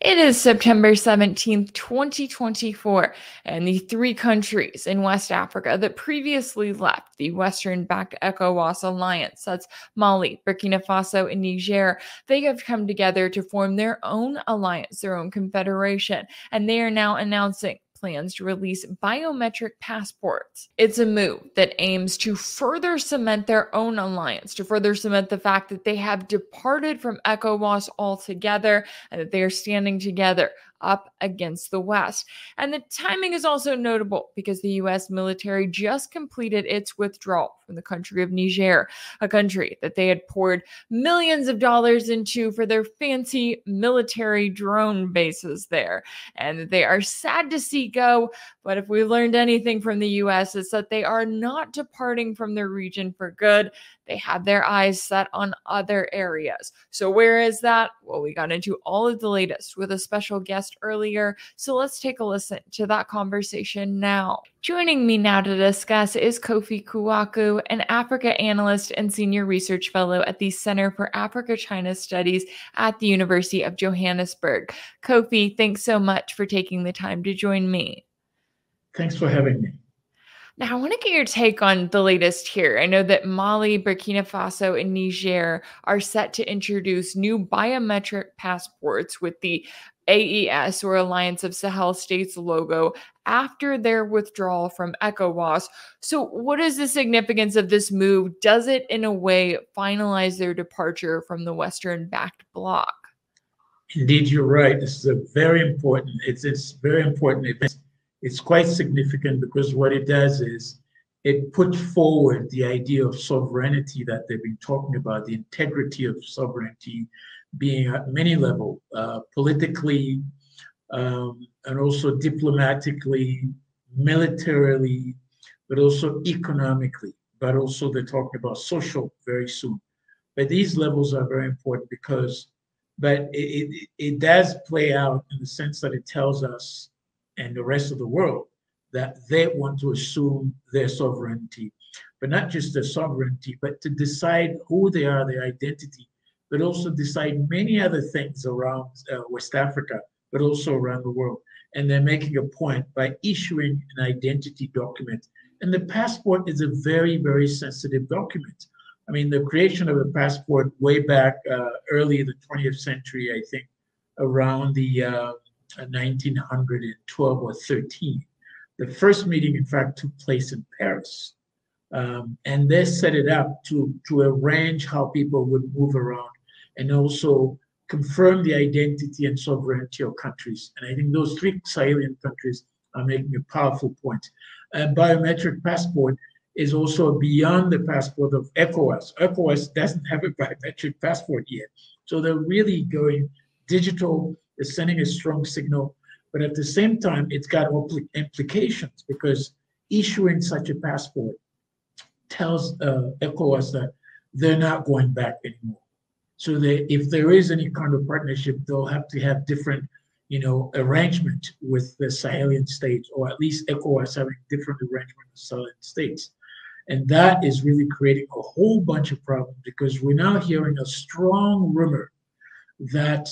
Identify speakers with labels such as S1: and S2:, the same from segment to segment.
S1: It is September 17th, 2024, and the three countries in West Africa that previously left the Western-backed ECOWAS alliance, that's Mali, Burkina Faso, and Niger, they have come together to form their own alliance, their own confederation, and they are now announcing plans to release biometric passports. It's a move that aims to further cement their own alliance, to further cement the fact that they have departed from ECOWAS altogether and that they are standing together up against the West. And the timing is also notable because the U.S. military just completed its withdrawal from the country of Niger, a country that they had poured millions of dollars into for their fancy military drone bases there. And they are sad to see go, but if we learned anything from the U.S., it's that they are not departing from the region for good. They have their eyes set on other areas. So where is that? Well, we got into all of the latest with a special guest earlier, so let's take a listen to that conversation now. Joining me now to discuss is Koffi Kouakou, an Africa analyst and senior research fellow at the Center for Africa-China Studies at the University of Johannesburg. Koffi, thanks so much for taking the time to join me.
S2: Thanks for having me.
S1: Now, I want to get your take on the latest here. I know that Mali, Burkina Faso, and Niger are set to introduce new biometric passports with the AES, or Alliance of Sahel States logo, after their withdrawal from ECOWAS. So what is the significance of this move? Does it, in a way, finalize their departure from the Western-backed bloc?
S2: Indeed, you're right. This is a very important, it's very important. It's quite significant because what it does is it puts forward the idea of sovereignty that they've been talking about, the integrity of sovereignty being at many levels, politically, and also diplomatically, militarily, but also economically, but also they're talking about social very soon. But these levels are very important because, but it does play out in the sense that it tells us and the rest of the world that they want to assume their sovereignty, but not just their sovereignty, but to decide who they are, their identity, but also decide many other things around West Africa, but also around the world. And they're making a point by issuing an identity document. And the passport is a very, very sensitive document. I mean, the creation of a passport way back early in the 20th century, I think, around the 1912 or 13. The first meeting, in fact, took place in Paris. And they set it up to arrange how people would move around and also confirm the identity and sovereignty of countries. And I think those three Sahelian countries are making a powerful point. A biometric passport is also beyond the passport of ECOWAS. ECOWAS doesn't have a biometric passport yet. So they're really going digital. It's sending a strong signal, but at the same time, it's got implications because issuing such a passport tells ECOWAS that they're not going back anymore. So if there is any kind of partnership, they'll have to have different, arrangement with the Sahelian states, or at least ECOWAS having different arrangement with Sahelian states. And that is really creating a whole bunch of problems because we're now hearing a strong rumor that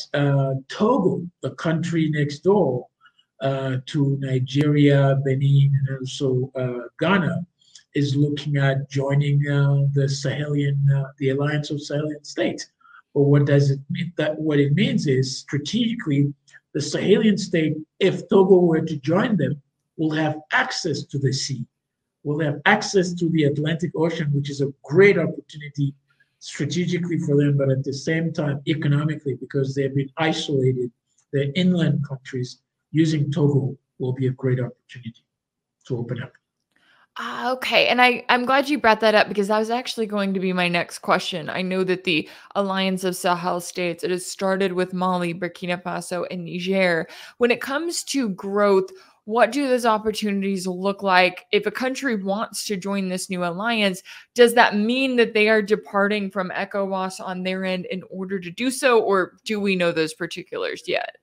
S2: Togo, the country next door to Nigeria, Benin, and also Ghana, is looking at joining the Sahelian, the Alliance of Sahel States. But what does it mean? What it means is strategically, the Sahelian state, if Togo were to join them, will have access to the sea, will have access to the Atlantic Ocean, which is a great opportunity strategically for them, but at the same time economically, because they've been isolated. The inland countries using Togo will be a great opportunity to open up.
S1: Okay, and I'm glad you brought that up because that was actually going to be my next question. I know that the Alliance of Sahel States, it has started with Mali, Burkina Faso, and Niger. When it comes to growth, what do those opportunities look like? If a country wants to join this new alliance, does that mean that they are departing from ECOWAS on their end in order to do so, or do we know those particulars yet?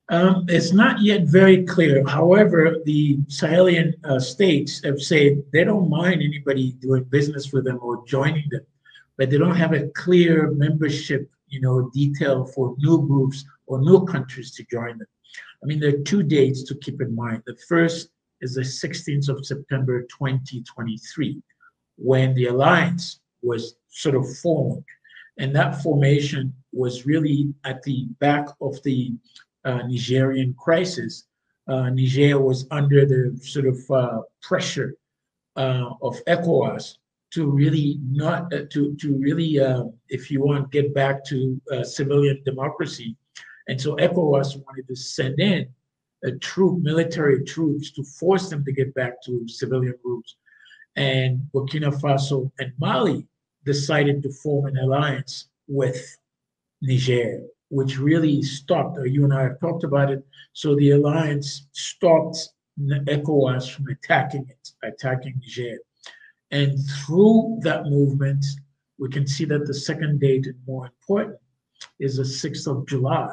S2: It's not yet very clear. However, the Sahelian states have said they don't mind anybody doing business with them or joining them, but they don't have a clear membership, detail for new groups or new countries to join them. I mean, there are two dates to keep in mind. The first is the 16th of September 2023, when the alliance was sort of formed. And that formation was really at the back of the Nigerian crisis. Niger was under the sort of pressure of ECOWAS to really not, if you want, get back to civilian democracy. And so ECOWAS wanted to send in military troops to force them to get back to civilian groups. And Burkina Faso and Mali decided to form an alliance with Niger, which really stopped, you and I have talked about it. So the alliance stopped ECOWAS from attacking Niger. And through that movement, we can see that the second date, and more important, is the 6th of July,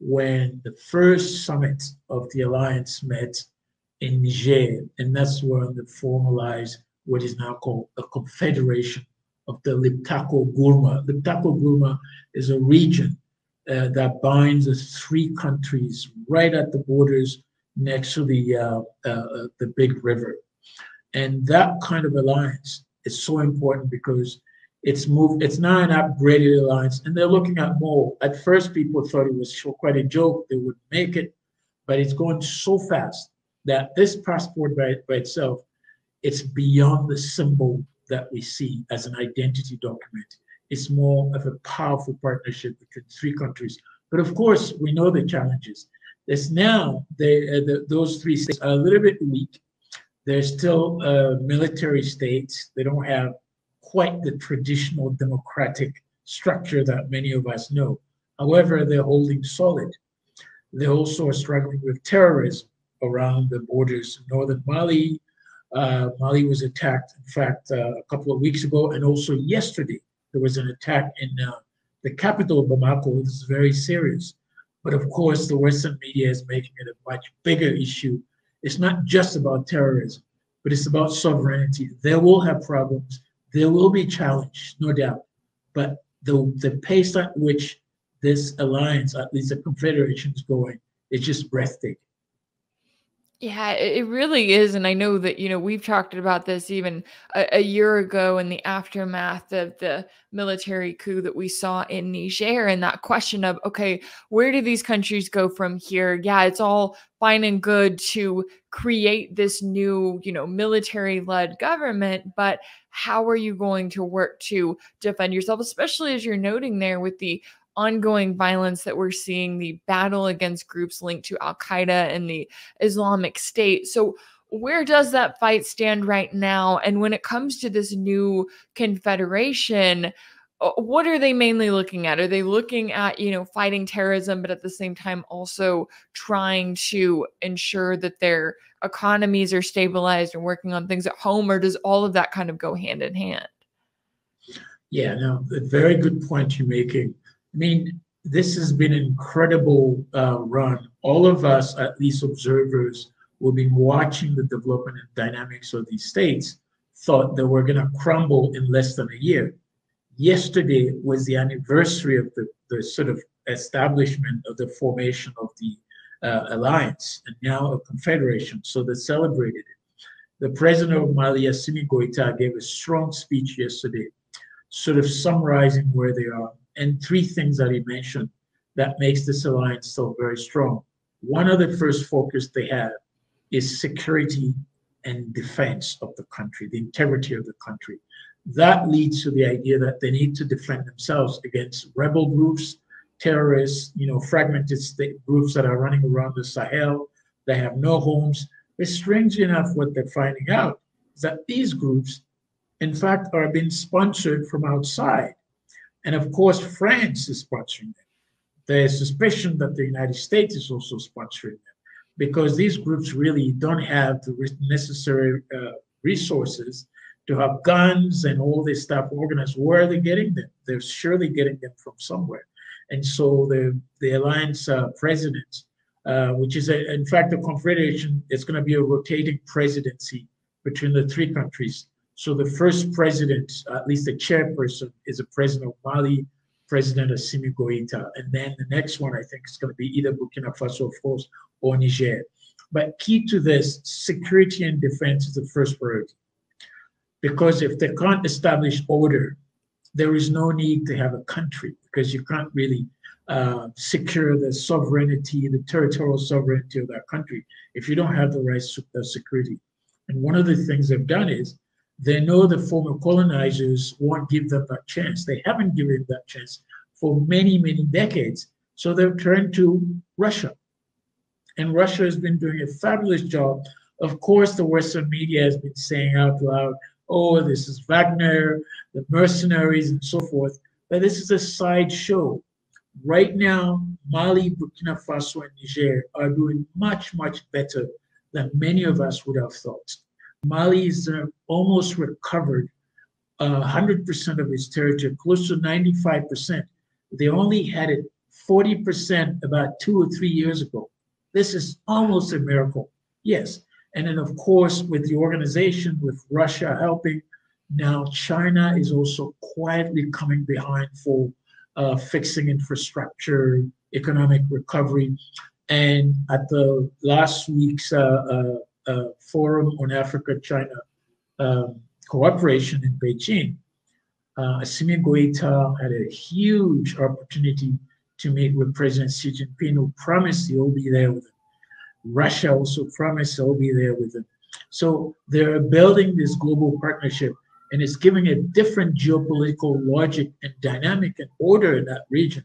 S2: when the first summit of the alliance met in Niger. And that's when they formalized what is now called a confederation of the Liptako Gourma. Liptako Gourma is a region that binds the three countries right at the borders next to the big river. And that kind of alliance is so important because it's now an upgraded alliance, and they're looking at more. At first, people thought it was quite a joke, they wouldn't make it, but it's going so fast that this passport by itself, it's beyond the symbol that we see as an identity document. It's more of a powerful partnership between three countries. But of course, we know the challenges. There's now, those three states are a little bit weak. They're still military states. They don't have quite the traditional democratic structure that many of us know. However, they're holding solid. They also are struggling with terrorism around the borders of northern Mali. Mali was attacked, in fact, a couple of weeks ago, and also yesterday there was an attack in the capital of Bamako. This is very serious. But of course, the Western media is making it a much bigger issue. It's not just about terrorism, but it's about sovereignty. They will have problems. There will be challenges, no doubt. But the pace at which this alliance, at least the confederation, is going, is just breathtaking.
S1: Yeah, it really is. And I know that, we've talked about this even a year ago in the aftermath of the military coup that we saw in Niger, and that question of, okay, where do these countries go from here? Yeah, it's all fine and good to create this new, military-led government, but how are you going to work to defend yourself, especially as you're noting there with the ongoing violence that we're seeing, the battle against groups linked to Al-Qaeda and the Islamic State. So where does that fight stand right now? And when it comes to this new confederation, what are they mainly looking at? Are they looking at, fighting terrorism, but at the same time also trying to ensure that their economies are stabilized and working on things at home? Or does all of that kind of go hand in hand?
S2: Yeah, no, a very good point you're making. I mean, this has been an incredible run. All of us, at least observers, who have been watching the development and dynamics of these states, thought that we're going to crumble in less than a year. Yesterday was the anniversary of the sort of establishment of the formation of the alliance, and now a confederation. So they celebrated it. The president of Mali, Assimi Goïta, gave a strong speech yesterday, sort of summarizing where they are. And three things that he mentioned that makes this alliance so very strong. One of the first focus they have is security and defense of the country, the integrity of the country. That leads to the idea that they need to defend themselves against rebel groups, terrorists, fragmented state groups that are running around the Sahel. They have no homes. But strangely enough, what they're finding out is that these groups, in fact, are being sponsored from outside. And of course, France is sponsoring them. There's suspicion that the United States is also sponsoring them because these groups really don't have the necessary resources to have guns and all this stuff organized. Where are they getting them? They're surely getting them from somewhere. And so the alliance president, which is, in fact, the confederation, is going to be a rotating presidency between the three countries. So the first president, at least the chairperson, is the president of Mali. President Assimi Goïta. And then the next one, I think, is going to be either Burkina Faso, of course, or Niger. But key to this, security and defense is the first priority. Because if they can't establish order, there is no need to have a country, because you can't really secure the sovereignty, the territorial sovereignty of that country if you don't have the right security. And one of the things they've done is they know the former colonizers won't give them that chance. They haven't given that chance for many, many decades. So they've turned to Russia. And Russia has been doing a fabulous job. Of course, the Western media has been saying out loud, oh, this is Wagner, the mercenaries, and so forth. But this is a sideshow. Right now, Mali, Burkina Faso, and Niger are doing much, much better than many of us would have thought. Mali is almost recovered 100% of its territory, close to 95%. They only had it 40% about 2 or 3 years ago. This is almost a miracle, yes. And then, of course, with the organization, with Russia helping, now China is also quietly coming behind for fixing infrastructure, economic recovery. And at the last week's Forum on Africa-China cooperation in Beijing, Assimi Goïta had a huge opportunity to meet with President Xi Jinping, who promised he'll be there with him. Russia also promised he'll be there with him. So they're building this global partnership, and it's giving a different geopolitical logic and dynamic and order in that region.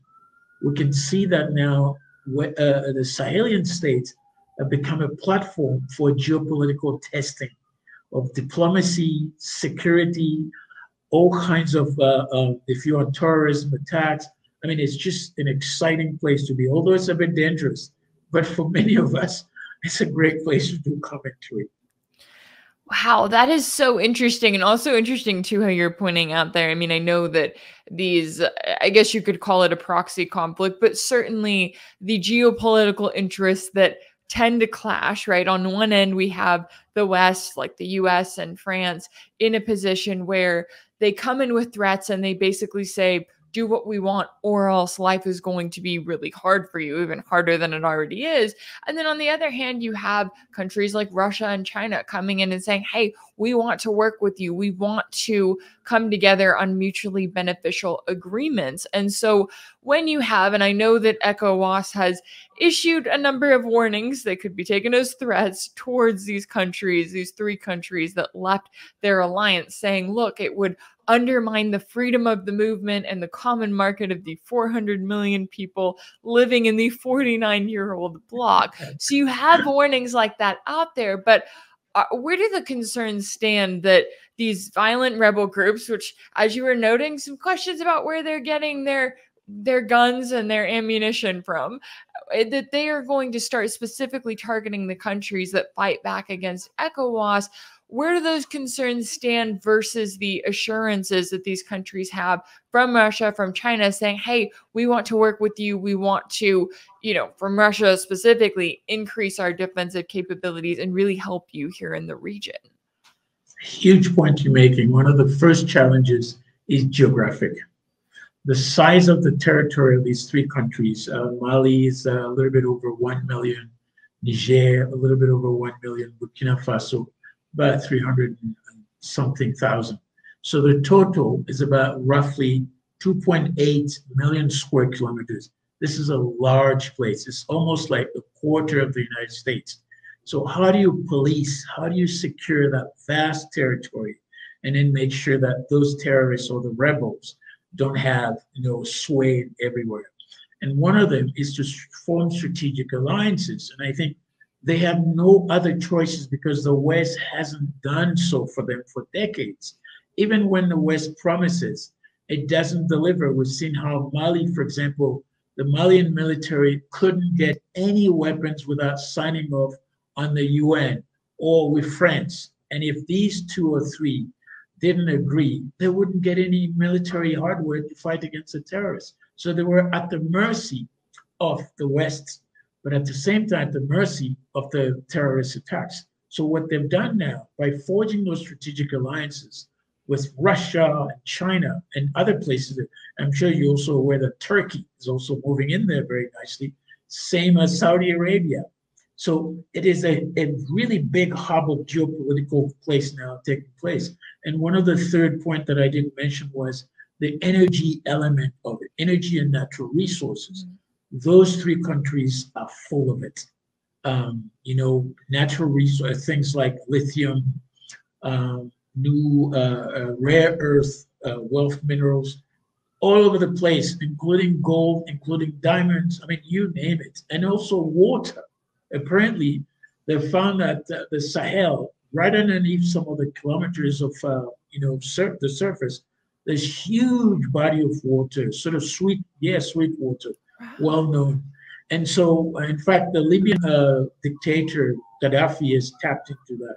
S2: We can see that now the Sahelian states have become a platform for geopolitical testing of diplomacy, security, all kinds of, if you're on terrorism attacks. I mean, it's just an exciting place to be, although it's a bit dangerous. But for many of us, it's a great place to do commentary.
S1: Wow, that is so interesting. And also interesting, too, how you're pointing out there. I mean, I know that these, I guess you could call it a proxy conflict, but certainly the geopolitical interests that tend to clash, right? On one end, we have the West, like the US and France, in a position where they come in with threats and they basically say, do what we want, or else life is going to be really hard for you, even harder than it already is. And then on the other hand, you have countries like Russia and China coming in and saying, hey, we want to work with you. We want to come together on mutually beneficial agreements. And so when you have, and I know that ECOWAS has issued a number of warnings that could be taken as threats towards these countries, these three countries that left their alliance, saying, look, it would undermine the freedom of the movement and the common market of the 400 million people living in the 49-year-old bloc. So you have warnings like that out there, but where do the concerns stand that these violent rebel groups, which, as you were noting, some questions about where they're getting their guns and their ammunition from, that they are going to start specifically targeting the countries that fight back against ECOWAS? Where do those concerns stand versus the assurances that these countries have from Russia, from China, saying, hey, we want to work with you. We want to, from Russia specifically, increase our defensive capabilities and really help you here in the region?
S2: Huge point you're making. One of the first challenges is geographic. The size of the territory of these three countries, Mali is a little bit over 1 million, Niger, a little bit over 1 million, Burkina Faso, about 300 and something thousand. So the total is about roughly 2.8 million square kilometers. This is a large place. It's almost like a quarter of the United States. So how do you police, how do you secure that vast territory and then make sure that those terrorists or the rebels don't have sway everywhere? And one of them is to form strategic alliances. And I think they have no other choices because the West hasn't done so for them for decades. Even when the West promises, it doesn't deliver. We've seen how Mali, for example, the Malian military couldn't get any weapons without signing off on the UN or with France. And if these two or three didn't agree, they wouldn't get any military hardware to fight against the terrorists. So they were at the mercy of the West, but at the same time, at the mercy of the terrorist attacks. So what they've done now, by forging those strategic alliances, with Russia and China and other places. I'm sure you're also aware that Turkey is also moving in there very nicely, same as Saudi Arabia. So it is a really big hub of geopolitical place now taking place. And one of the third point that I didn't mention was the energy element of it, energy and natural resources. Those three countries are full of it. Natural resource, things like lithium, new rare earth, wealth minerals, all over the place, including gold, including diamonds. I mean, you name it. And also water. Apparently, they found that the Sahel, right underneath some of the kilometers of the surface, there's huge body of water, sort of sweet water, well known. And so, in fact, the Libyan dictator Gaddafi has tapped into that.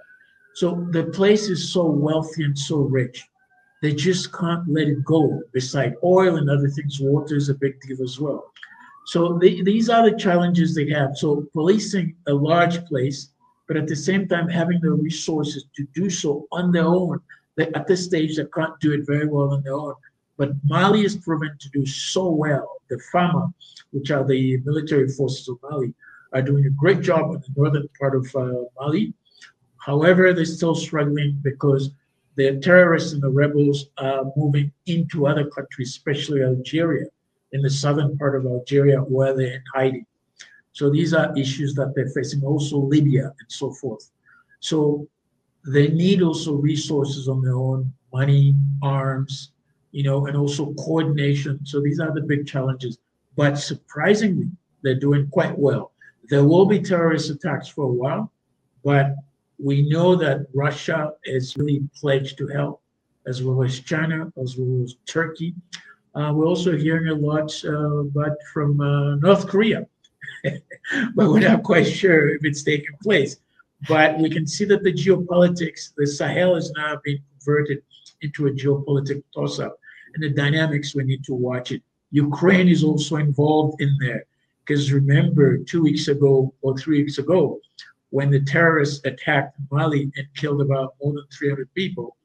S2: So the place is so wealthy and so rich, they just can't let it go. Beside oil and other things, water is a big deal as well. So these are the challenges they have. So policing a large place, but at the same time having the resources to do so on their own. At this stage, they can't do it very well on their own. But Mali is proven to do so well. The FAMA, which are the military forces of Mali, are doing a great job in the northern part of Mali. However, they're still struggling because the terrorists and the rebels are moving into other countries, especially Algeria, in the southern part of Algeria, where they're in hiding. So these are issues that they're facing, also Libya and so forth. So they need also resources on their own, money, arms, and also coordination. So these are the big challenges. But surprisingly, they're doing quite well. There will be terrorist attacks for a while, but we know that Russia is really pledged to help, as well as China, as well as Turkey. We're also hearing a lot from North Korea, but we're not quite sure if it's taking place. But we can see that the geopolitics, the Sahel is now being converted into a geopolitical toss-up. And the dynamics, we need to watch it. Ukraine is also involved in there. Because remember, 2 weeks ago or 3 weeks ago, when the terrorists attacked Mali and killed about more than 300 people,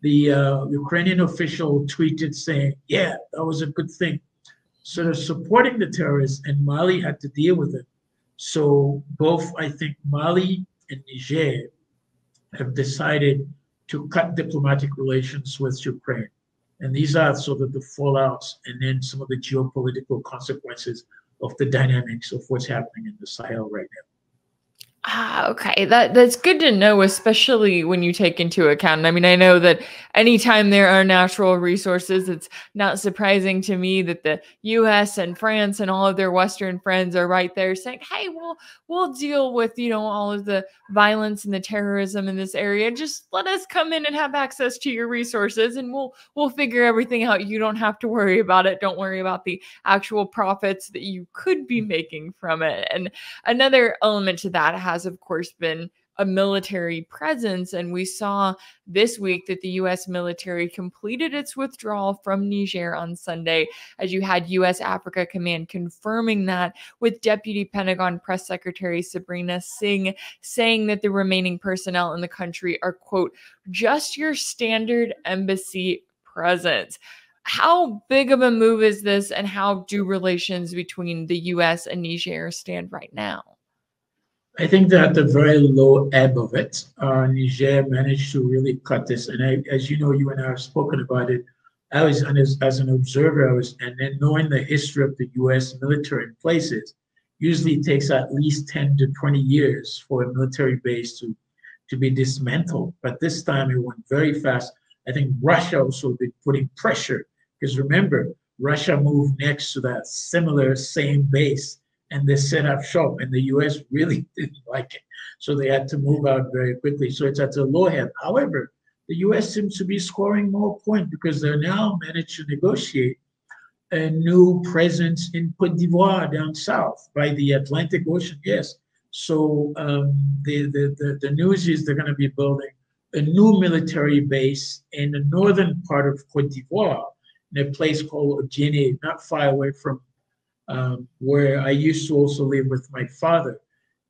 S2: the Ukrainian official tweeted saying, yeah, that was a good thing. So they're supporting the terrorists, and Mali had to deal with it. So both, I think, Mali and Niger have decided to cut diplomatic relations with Ukraine. And these are sort of the fallouts and then some of the geopolitical consequences of the dynamics of what's happening in the Sahel right now.
S1: Okay. That's good to know, especially when you take into account. I mean, I know that anytime there are natural resources, it's not surprising to me that the US and France and all of their Western friends are right there saying, hey, we'll deal with, all of the violence and the terrorism in this area. Just let us come in and have access to your resources and we'll figure everything out. You don't have to worry about it. Don't worry about the actual profits that you could be making from it. And another element to that has, of course, been a military presence. And we saw this week that the U.S. military completed its withdrawal from Niger on Sunday, as you had U.S. Africa Command confirming that, with Deputy Pentagon Press Secretary Sabrina Singh saying that the remaining personnel in the country are, quote, just your standard embassy presence. How big of a move is this, and how do relations between the U.S. and Niger stand right now?
S2: I think they're at the very low ebb of it. Niger managed to really cut this. And as you know, you and I have spoken about it. I was, as an observer, and then knowing the history of the US military in places, usually it takes at least 10 to 20 years for a military base to be dismantled. But this time it went very fast. I think Russia also been putting pressure, because remember, Russia moved next to that same base, and they set up shop, and the US really didn't like it. So they had to move out very quickly. So it's at a low ebb. However, the US seems to be scoring more points because they're now managed to negotiate a new presence in Côte d'Ivoire down south by the Atlantic Ocean. Yes. So the news is they're going to be building a new military base in the northern part of Côte d'Ivoire, in a place called Ojene, not far away from where I used to also live with my father.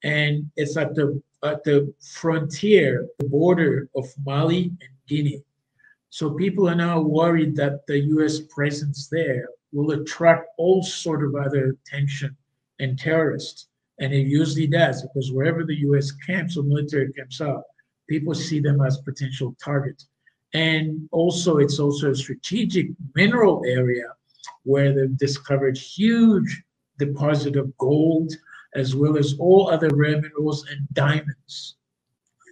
S2: And it's at the frontier, the border of Mali and Guinea. So people are now worried that the US presence there will attract all sort of other tension and terrorists. And it usually does, because wherever the US camps or military camps are, people see them as potential targets. And also, it's also a strategic mineral area where they've discovered huge deposit of gold, as well as all other rare minerals and diamonds.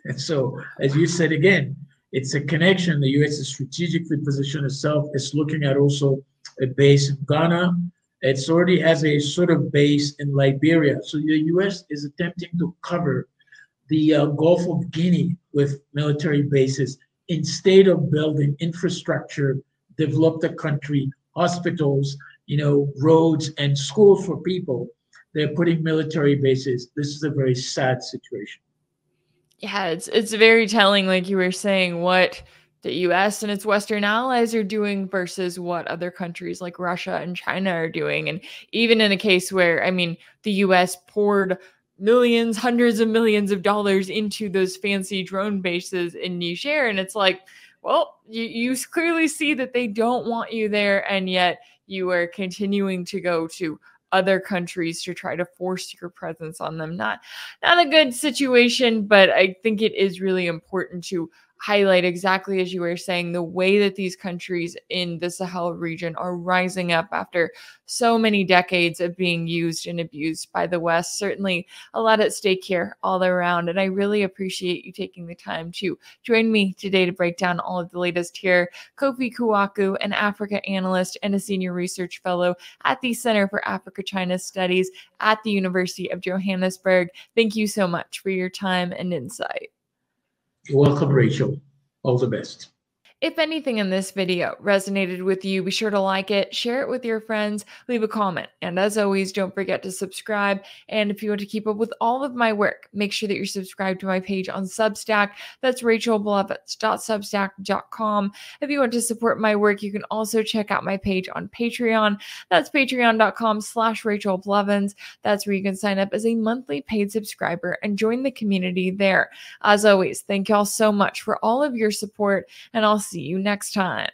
S2: And so, as you said again, it's a connection. The US is strategically positioned itself. It's looking at also a base in Ghana. It's already has a sort of base in Liberia. So the US is attempting to cover the Gulf of Guinea with military bases instead of building infrastructure, develop the country, hospitals, roads and schools for people. They're putting military bases. This is a very sad situation.
S1: Yeah, it's very telling, like you were saying, what the US and its Western allies are doing versus what other countries like Russia and China are doing. And even in a case where, I mean, the US poured millions, hundreds of millions of dollars into those fancy drone bases in Niger. And it's like, well, you clearly see that they don't want you there. And yet you are continuing to go to other countries to try to force your presence on them. Not a good situation, but I think it is really important to highlight, exactly as you were saying, the way that these countries in the Sahel region are rising up after so many decades of being used and abused by the West. Certainly a lot at stake here all around. And I really appreciate you taking the time to join me today to break down all of the latest here. Koffi Kouakou, an Africa analyst and a senior research fellow at the Center for Africa-China Studies at the University of Johannesburg. Thank you so much for your time and insight.
S2: You're welcome, Rachel. All the best.
S1: If anything in this video resonated with you, be sure to like it, share it with your friends, leave a comment. And as always, don't forget to subscribe. And if you want to keep up with all of my work, make sure that you're subscribed to my page on Substack. That's rachelblevins.substack.com. If you want to support my work, you can also check out my page on Patreon. That's patreon.com/rachelblevins. That's where you can sign up as a monthly paid subscriber and join the community there. As always, thank y'all so much for all of your support, and I'll see you next time.